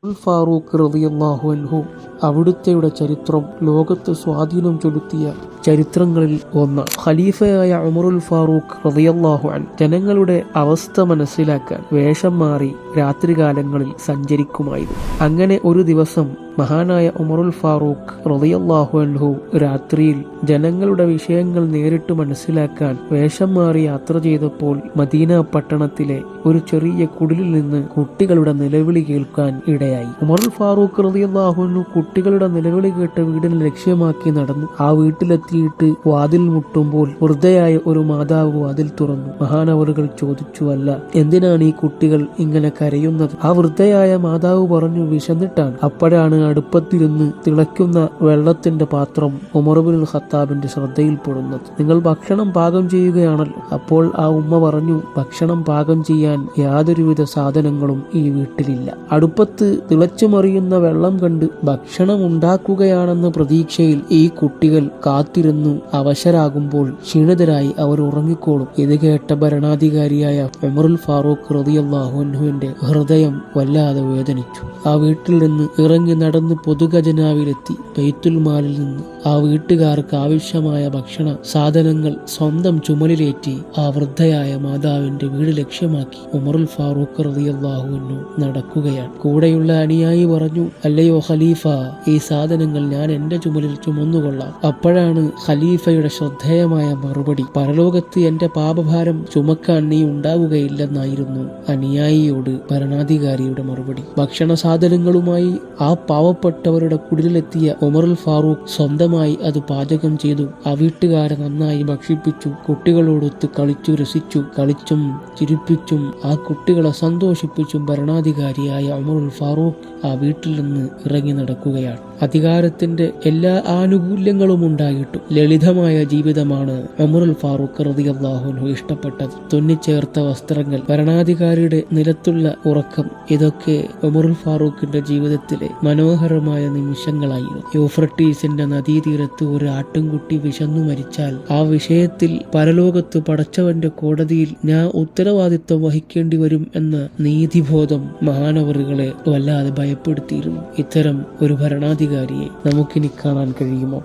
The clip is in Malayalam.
ഫാറൂഖ് റളിയല്ലാഹു അൻഹു അവിടുത്തെയുടെ ചരിത്രം ലോകത്ത് സ്വാധീനം ചെലുത്തിയ ചരിത്രങ്ങളിൽ ഒന്ന്. ഖലീഫയായ ഉമറുൽ ഫാറൂഖ് റളിയല്ലാഹു അൻഹു ജനങ്ങളുടെ അവസ്ഥ മനസ്സിലാക്കാൻ വേഷം മാറി രാത്രികാലങ്ങളിൽ സഞ്ചരിക്കുമായിരുന്നു. അങ്ങനെ ഒരു ദിവസം മഹാനായ ഉമറുൽ ഫാറൂഖ് റളിയല്ലാഹു അൻഹു രാത്രിയിൽ ജനങ്ങളുടെ വിഷയങ്ങൾ നേരിട്ട് മനസ്സിലാക്കാൻ വേഷം മാറി യാത്ര ചെയ്തപ്പോൾ മദീന പട്ടണത്തിലെ ഒരു ചെറിയ കുടിലിൽ നിന്ന് കുട്ടികളുടെ നിലവിളി കേൾക്കാൻ ഇടയായി. ഉമറുൽ ഫാറൂഖ് റളിയല്ലാഹു അൻഹു കുട്ടികളുടെ നിലവിളി കേട്ട വീടിനെ ലക്ഷ്യമാക്കി നടന്നു. ആ വീട്ടിലെത്തിയിട്ട് വാതിൽ മുട്ടുമ്പോൾ വൃദ്ധയായ ഒരു മാതാവ് വാതിൽ തുറന്നു. മഹാനവറുകൾ ചോദിച്ചു, അല്ല, എന്തിനാണ് ഈ കുട്ടികൾ ഇങ്ങനെ കരയുന്നത്? ആ വൃദ്ധയായ മാതാവ് പറഞ്ഞു, വിശന്നിട്ടാണ്. അപ്പോഴാണ് അടുപ്പത്തിരുന്ന് തിളയ്ക്കുന്ന വെള്ളത്തിന്റെ പാത്രം ഉമർ ഇബ്നുൽ ഖത്താബിന്റെ ശ്രദ്ധയിൽപ്പെടുന്നത്. നിങ്ങൾ ഭക്ഷണം പാകം ചെയ്യുകയാണല്ലോ. അപ്പോൾ ആ ഉമ്മ പറഞ്ഞു, ഭക്ഷണം പാകം ചെയ്യാൻ യാതൊരുവിധ സാധനങ്ങളും ഈ വീട്ടിലില്ല. അടുപ്പത്ത് തിളച്ചുമറിയുന്ന വെള്ളം കണ്ട് ഭക്ഷണം ഉണ്ടാക്കുകയാണെന്ന പ്രതീക്ഷയിൽ ഈ കുട്ടികൾ കാത്തിരുന്നു അവശരാകുമ്പോൾ ക്ഷീണിതരായി അവർ ഉറങ്ങിക്കോളും. ഇത് കേട്ട ഭരണാധികാരിയായ ഉമറുൽ ഫാറൂഖ് റളിയല്ലാഹു അൻഹുവിന്റെ ഹൃദയം വല്ലാതെ വേദനിച്ചു. ആ വീട്ടിൽ നിന്ന് ഇറങ്ങി നടന്ന് പൊതുഖജനാവിലെത്തി ബൈത്തുൽ മാലിൽ നിന്ന് ആ വീട്ടുകാർക്ക് ആവശ്യമായ ഭക്ഷണ സാധനങ്ങൾ സ്വന്തം ചുമലിലേറ്റി ആ വൃദ്ധയായ മാതാവിന്റെ വീട് ലക്ഷ്യമാക്കി ഉമറുൽ ഫാറൂഖ് റളിയല്ലാഹു അൻഹു നടക്കുകയാണ്. കൂടെയുള്ള അനുയായി പറഞ്ഞു, അല്ലയോ ഖലീഫ, ഈ സാധനങ്ങൾ ഞാൻ എന്റെ ചുമലിൽ ചുമന്നുകൊള്ളാം. അപ്പോഴാണ് ഖലീഫയുടെ ശ്രദ്ധേയമായ മറുപടി, പരലോകത്ത് എന്റെ പാപഭാരം ചുമക്കാൻ നീ ഉണ്ടാവുകയില്ലെന്നായിരുന്നു അനുയായിയോട് ഭരണാധികാരിയുടെ മറുപടി. ഭക്ഷണ സാധനങ്ങളുമായി ആ പാവപ്പെട്ടവരുടെ കുടിലെത്തിയ ഉമറുൽ ഫാറൂഖ് സ്വന്തമായി അത് പാചകം ചെയ്തു. ആ വീട്ടുകാരെ നന്നായി ഭക്ഷിപ്പിച്ചു. കുട്ടികളോടൊത്ത് കളിച്ചു രസിച്ചു. കളിച്ചും ചിരിപ്പിച്ചും ആ കുട്ടികളെ സന്തോഷിപ്പിച്ചും ഭരണാധികാരിയായ ഉമറുൽ ഫാറൂഖ് ആ വീട്ടിൽ നിന്ന് ഇറങ്ങി നടക്കുകയാണ്. അധികാരത്തിന്റെ എല്ലാ ആനുകൂല്യങ്ങളും ഉണ്ടായിട്ടും ലളിതമായ ജീവിതമാണ് ഉമറുൽ ഫാറൂഖ് റളിയല്ലാഹു അൻഹു ഇഷ്ടപ്പെട്ടത്. തുന്നിച്ചേർത്ത വസ്ത്രങ്ങൾ, ഭരണാധികാരിയുടെ നിലത്തുള്ള ഉറക്കം, ഇതൊക്കെ ഉമറുൽ ഫാറൂഖിന്റെ ജീവിതത്തിലെ മനോഹരമായ നിമിഷങ്ങളായിരുന്നു. യൂഫ്രട്ടീസിന്റെ നദീതീരത്ത് ഒരു ആട്ടിൻകുട്ടി വിശന്നു മരിച്ചാൽ ആ വിഷയത്തിൽ പരലോകത്ത് പടച്ചവന്റെ കോടതിയിൽ ഞാൻ ഉത്തരവാദിത്വം വഹിക്കേണ്ടി വരും എന്ന നീതിബോധം മഹാനവറുകളെ വല്ലാതെ ഭയപ്പെടുത്തിയിരുന്നു. ഇത്തരം ഒരു ഭരണാധികാരിയെ നമുക്കിനി കാണാൻ കഴിയുമോ?